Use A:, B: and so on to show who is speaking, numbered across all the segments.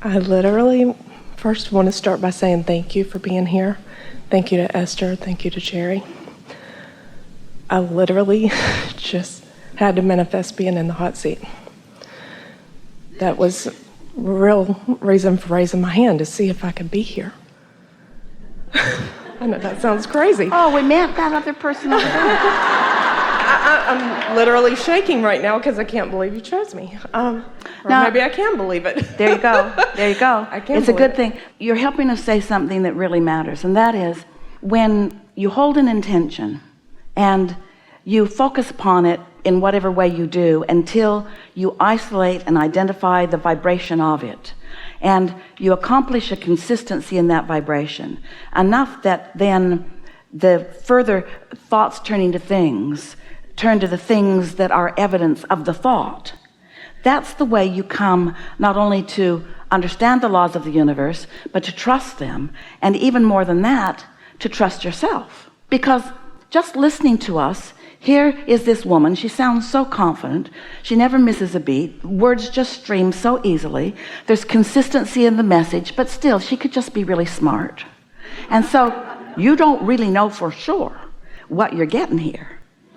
A: I literally first want to start by saying thank you for being here. Thank you to Esther. Thank you to Jerry. I literally just had to manifest being in the hot seat. That was real reason for raising my hand, to see if I could be here. I know that sounds crazy.
B: Oh, we meant that other person over there.
A: I'm literally shaking right now because I can't believe you chose me. Or
B: now,
A: maybe I can believe it.
B: There you go. There you go.
A: It's
B: a good thing. You're helping us say something that really matters, and that is when you hold an intention and you focus upon it in whatever way you do until you isolate and identify the vibration of it, and you accomplish a consistency in that vibration enough that then the further thoughts turn to the things that are evidence of the thought. That's the way you come not only to understand the laws of the universe, but to trust them, and even more than that, to trust yourself. Because just listening to us, here is this woman, she sounds so confident, she never misses a beat, words just stream so easily, there's consistency in the message, but still, she could just be really smart. And so, you don't really know for sure what you're getting here.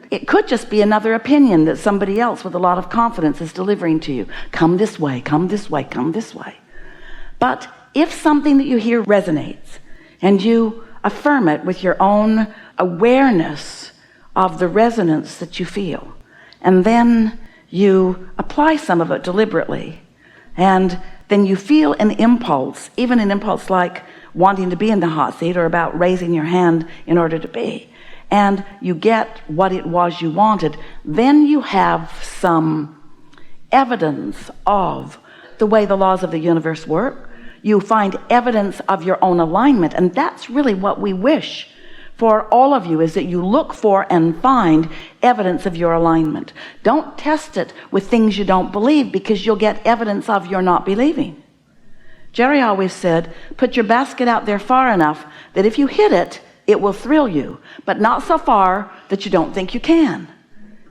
B: It could just be another opinion that somebody else with a lot of confidence is delivering to you. Come this way, come this way, come this way. But if something that you hear resonates, and you affirm it with your own awareness of the resonance that you feel, and then you apply some of it deliberately, and then you feel an impulse, even an impulse like wanting to be in the hot seat or about raising your hand in order to be, and you get what it was you wanted, then you have some evidence of the way the laws of the universe work. You find evidence of your own alignment, and that's really what we wish for all of you, is that you look for and find evidence of your alignment. Don't test it with things you don't believe, because you'll get evidence of your not believing. Jerry always said, put your basket out there far enough that if you hit it, it will thrill you, but not so far that you don't think you can.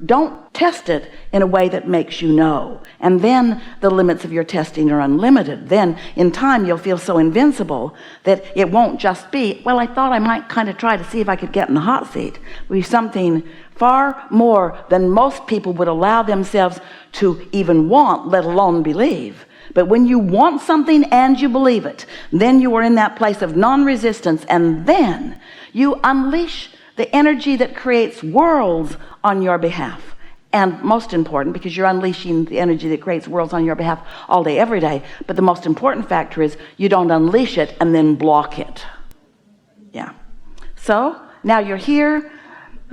B: Don't test it in a way that makes you know. And then the limits of your testing are unlimited. Then in time you'll feel so invincible that it won't just be, well, I thought I might kind of try to see if I could get in the hot seat. It'll be something far more than most people would allow themselves to even want, let alone believe. But when you want something and you believe it, then you are in that place of non-resistance, and then you unleash the energy that creates worlds on your behalf. And most important, because you're unleashing the energy that creates worlds on your behalf all day, every day. But the most important factor is you don't unleash it and then block it. Yeah. So now you're here,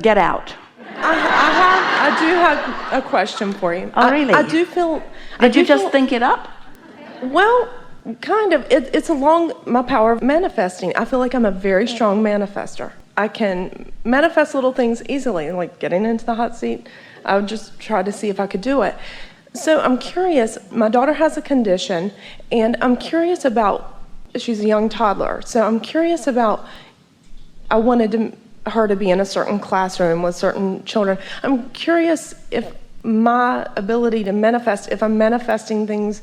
B: get out.
A: I do have a question for you.
B: Oh, really?
A: I do feel...
B: Did you just think it up?
A: Well, kind of. It's along my power of manifesting. I feel like I'm a very strong manifester. I can manifest little things easily, like getting into the hot seat. I would just try to see if I could do it. So I'm curious. My daughter has a condition, and I'm curious about, she's a young toddler, so I'm curious about, I wanted her to be in a certain classroom with certain children. I'm curious if my ability to manifest, if I'm manifesting things,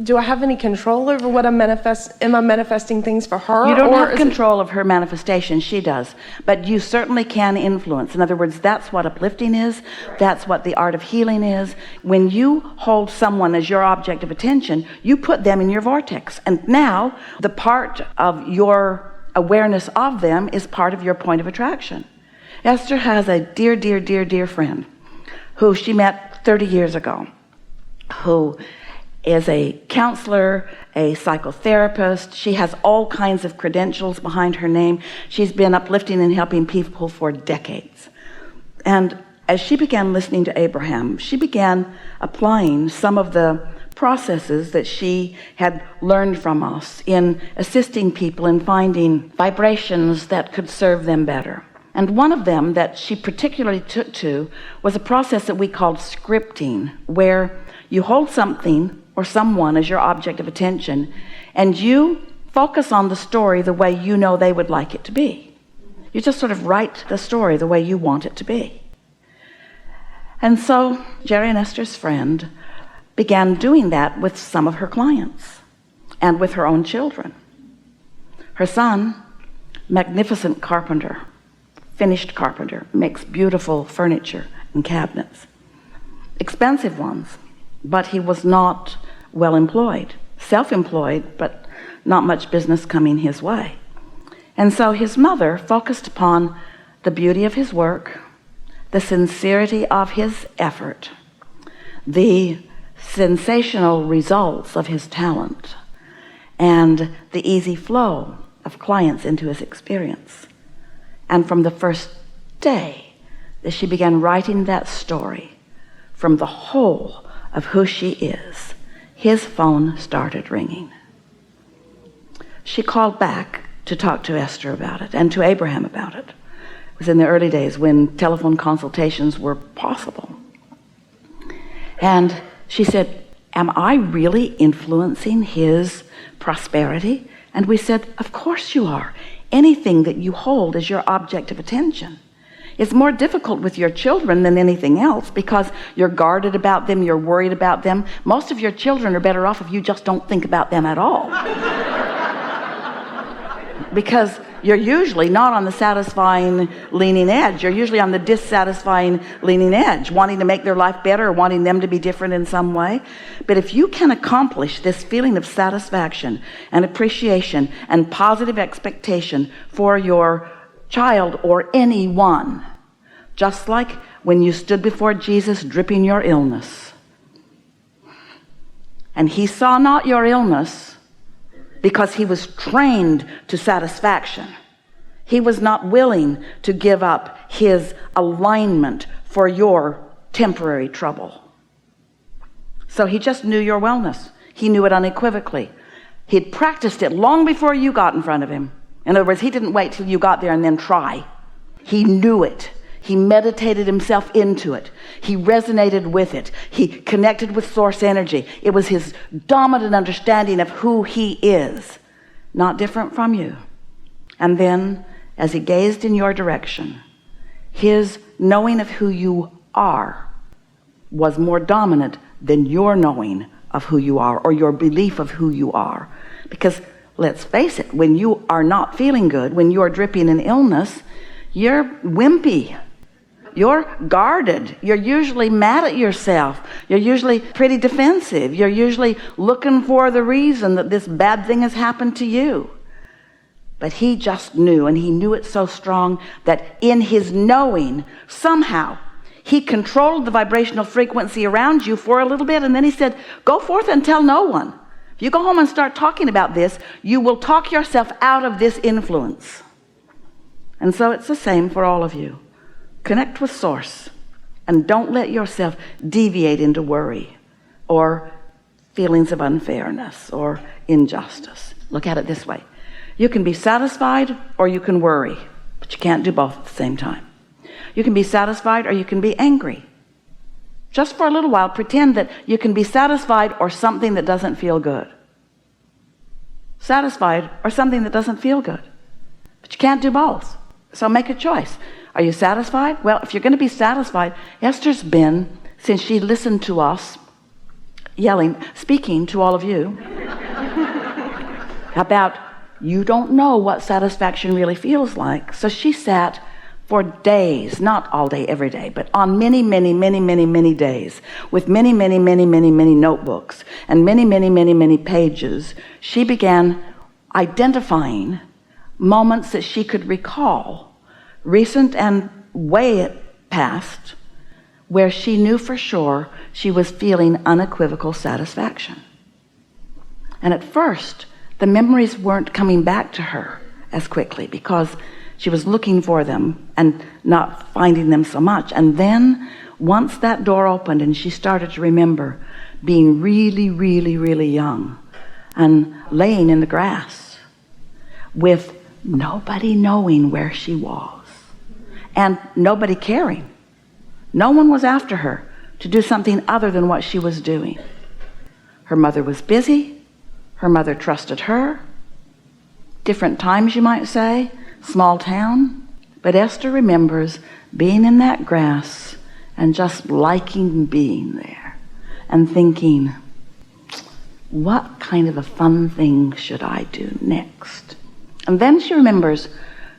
A: do I have any control over what I manifest? Am I manifesting things for her?
B: You don't have control of her manifestation. She does. But you certainly can influence. In other words, that's what uplifting is. That's what the art of healing is. When you hold someone as your object of attention, you put them in your vortex. And now the part of your awareness of them is part of your point of attraction. Esther has a dear, dear, dear, dear friend who she met 30 years ago, who is a counselor, a psychotherapist. She has all kinds of credentials behind her name. She's been uplifting and helping people for decades. And as she began listening to Abraham, she began applying some of the processes that she had learned from us in assisting people in finding vibrations that could serve them better. And one of them that she particularly took to was a process that we called scripting, where you hold something or someone as your object of attention, and you focus on the story the way you know they would like it to be. You just sort of write the story the way you want it to be. And so Jerry and Esther's friend began doing that with some of her clients. and with her own children. Her son, magnificent carpenter, finished carpenter, makes beautiful furniture and cabinets, expensive ones, but he was not well employed, self-employed, but not much business coming his way. And so his mother focused upon the beauty of his work, the sincerity of his effort, the sensational results of his talent, and the easy flow of clients into his experience. And from the first day that she began writing that story, from the whole of who she is, his phone started ringing. She called back to talk to Esther about it and to Abraham about it. It was in the early days when telephone consultations were possible. And she said, am I really influencing his prosperity? And we said, of course you are. Anything that you hold as your object of attention. It's more difficult with your children than anything else because you're guarded about them, you're worried about them. Most of your children are better off if you just don't think about them at all. Because you're usually not on the satisfying leaning edge. You're usually on the dissatisfying leaning edge, wanting to make their life better or wanting them to be different in some way. But if you can accomplish this feeling of satisfaction and appreciation and positive expectation for your child or anyone, just like when you stood before Jesus dripping your illness, and he saw not your illness because he was trained to satisfaction. He was not willing to give up his alignment for your temporary trouble. So he just knew your wellness. He knew it unequivocally. He'd practiced it long before you got in front of him. In other words, he didn't wait till you got there and then try. He knew it. He meditated himself into it. He resonated with it. He connected with source energy. It was his dominant understanding of who he is, not different from you. And then, as he gazed in your direction, his knowing of who you are was more dominant than your knowing of who you are or your belief of who you are. Because let's face it, when you are not feeling good, when you are dripping in illness, you're wimpy. You're guarded. You're usually mad at yourself. You're usually pretty defensive. You're usually looking for the reason that this bad thing has happened to you. But he just knew, and he knew it so strong that in his knowing, somehow, he controlled the vibrational frequency around you for a little bit, and then he said, go forth and tell no one. If you go home and start talking about this, you will talk yourself out of this influence. And so it's the same for all of you. Connect with source and don't let yourself deviate into worry or feelings of unfairness or injustice. Look at it this way. You can be satisfied or you can worry, but you can't do both at the same time. You can be satisfied or you can be angry. Just for a little while, pretend that you can be satisfied or something that doesn't feel good. Satisfied or something that doesn't feel good. But you can't do both. So make a choice. Are you satisfied? Well, if you're going to be satisfied, Esther's been, since she listened to us speaking to all of you about you don't know what satisfaction really feels like. So she sat for days, not all day, every day, but on many, many, many, many, many days, with many, many, many, many, many notebooks and many, many, many, many pages, she began identifying moments that she could recall, recent and way past, where she knew for sure she was feeling unequivocal satisfaction. And at first, the memories weren't coming back to her as quickly because she was looking for them and not finding them so much. And then once that door opened and she started to remember being really, really, really young and laying in the grass with nobody knowing where she was and nobody caring. No one was after her to do something other than what she was doing. Her mother was busy. Her mother trusted her. Different times, you might say. Small town. But Esther remembers being in that grass and just liking being there and thinking, what kind of a fun thing should I do next? And then she remembers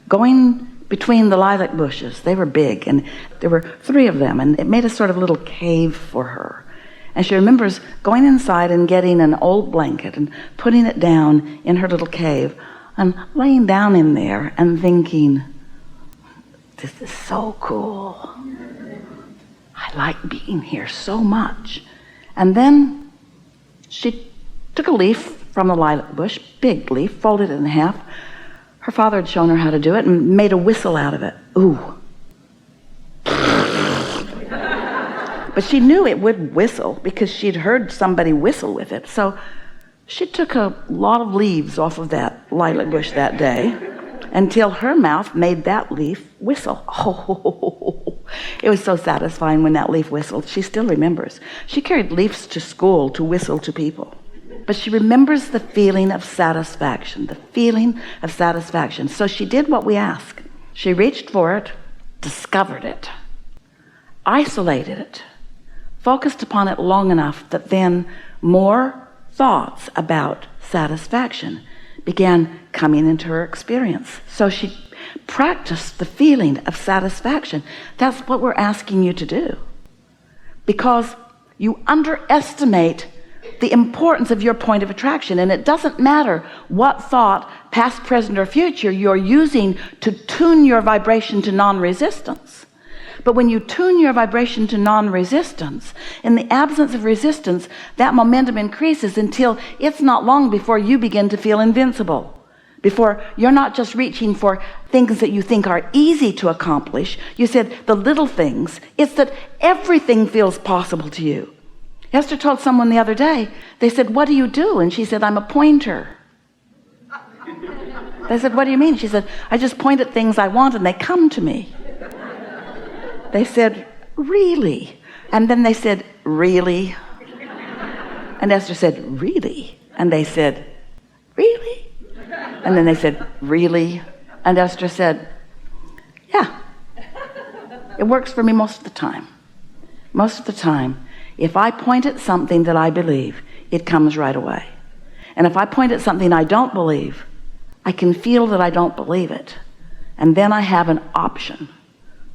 B: going between the lilac bushes. They were big, and there were 3 of them, and it made a sort of little cave for her. And she remembers going inside and getting an old blanket and putting it down in her little cave and laying down in there and thinking, this is so cool. I like being here so much. And then she took a leaf from the lilac bush, big leaf, folded it in half. Her father had shown her how to do it and made a whistle out of it. Ooh. But she knew it would whistle because she'd heard somebody whistle with it. So she took a lot of leaves off of that lilac bush that day until her mouth made that leaf whistle. Oh, it was so satisfying when that leaf whistled. She still remembers. She carried leaves to school to whistle to people. But she remembers the feeling of satisfaction, the feeling of satisfaction. So she did what we asked. She reached for it, discovered it, isolated it, focused upon it long enough that then more thoughts about satisfaction began coming into her experience. So she practiced the feeling of satisfaction. That's what we're asking you to do. Because you underestimate the importance of your point of attraction, and it doesn't matter what thought, past, present, or future, you're using to tune your vibration to non-resistance. But when you tune your vibration to non-resistance, in the absence of resistance, that momentum increases until it's not long before you begin to feel invincible. Before you're not just reaching for things that you think are easy to accomplish. You said the little things. It's that everything feels possible to you. Esther told someone the other day, they said, what do you do? And she said, I'm a pointer. They said, what do you mean? She said, I just point at things I want and they come to me. They said, really? And then they said, really? And Esther said, really? And they said, really? And then they said, really? And Esther said, yeah. It works for me most of the time. Most of the time. If I point at something that I believe, it comes right away. And if I point at something I don't believe, I can feel that I don't believe it. And then I have an option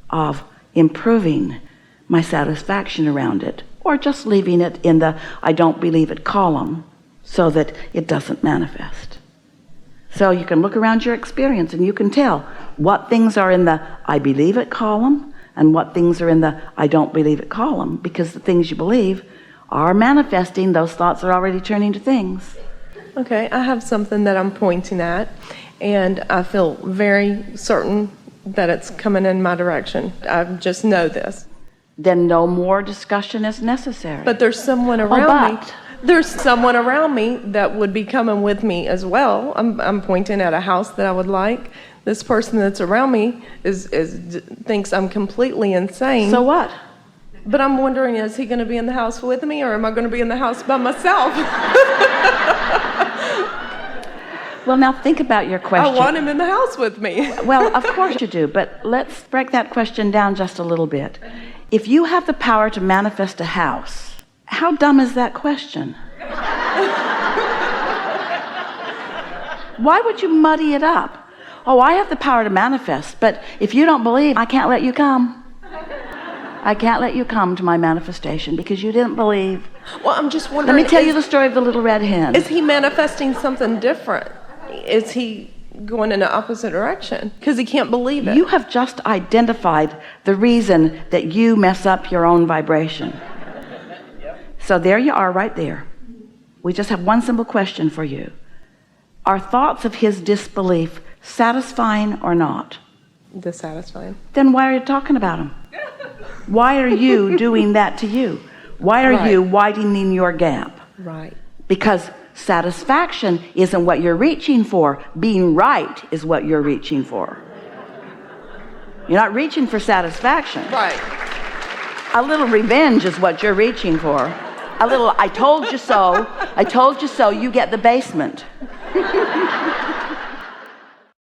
B: of improving my satisfaction around it, or just leaving it in the I don't believe it column so that it doesn't manifest. So you can look around your experience and you can tell what things are in the I believe it column and what things are in the I don't believe it column, because the things you believe are manifesting. Those thoughts are already turning to things.
A: Okay, I have something that I'm pointing at, and I feel very certain that it's coming in my direction. I just know this.
B: Then no more discussion is necessary.
A: But there's someone around me. There's someone around me that would be coming with me as well. I'm pointing at a house that I would like. This person that's around me thinks I'm completely insane.
B: So what?
A: But I'm wondering, is he going to be in the house with me, or am I going to be in the house by myself?
B: Well, now think about your question.
A: I want him in the house with me.
B: Well, of course you do, but let's break that question down just a little bit. If you have the power to manifest a house, how dumb is that question? Why would you muddy it up? Oh, I have the power to manifest, but if you don't believe, I can't let you come. I can't let you come to my manifestation because you didn't believe.
A: Well, I'm just wondering.
B: Let me tell you the story of the little red hen.
A: Is he manifesting something different? Is he going in the opposite direction? Because he can't believe it.
B: You have just identified the reason that you mess up your own vibration. So there you are right there. We just have one simple question for you. Are thoughts of his disbelief satisfying or not?
A: Dissatisfying.
B: Then why are you talking about him? Why are you doing that to you? Why are you widening your gap?
A: Right.
B: Because satisfaction isn't what you're reaching for. Being right is what you're reaching for. You're not reaching for satisfaction.
A: Right.
B: A little revenge is what you're reaching for. A little, I told you so, you get the basement.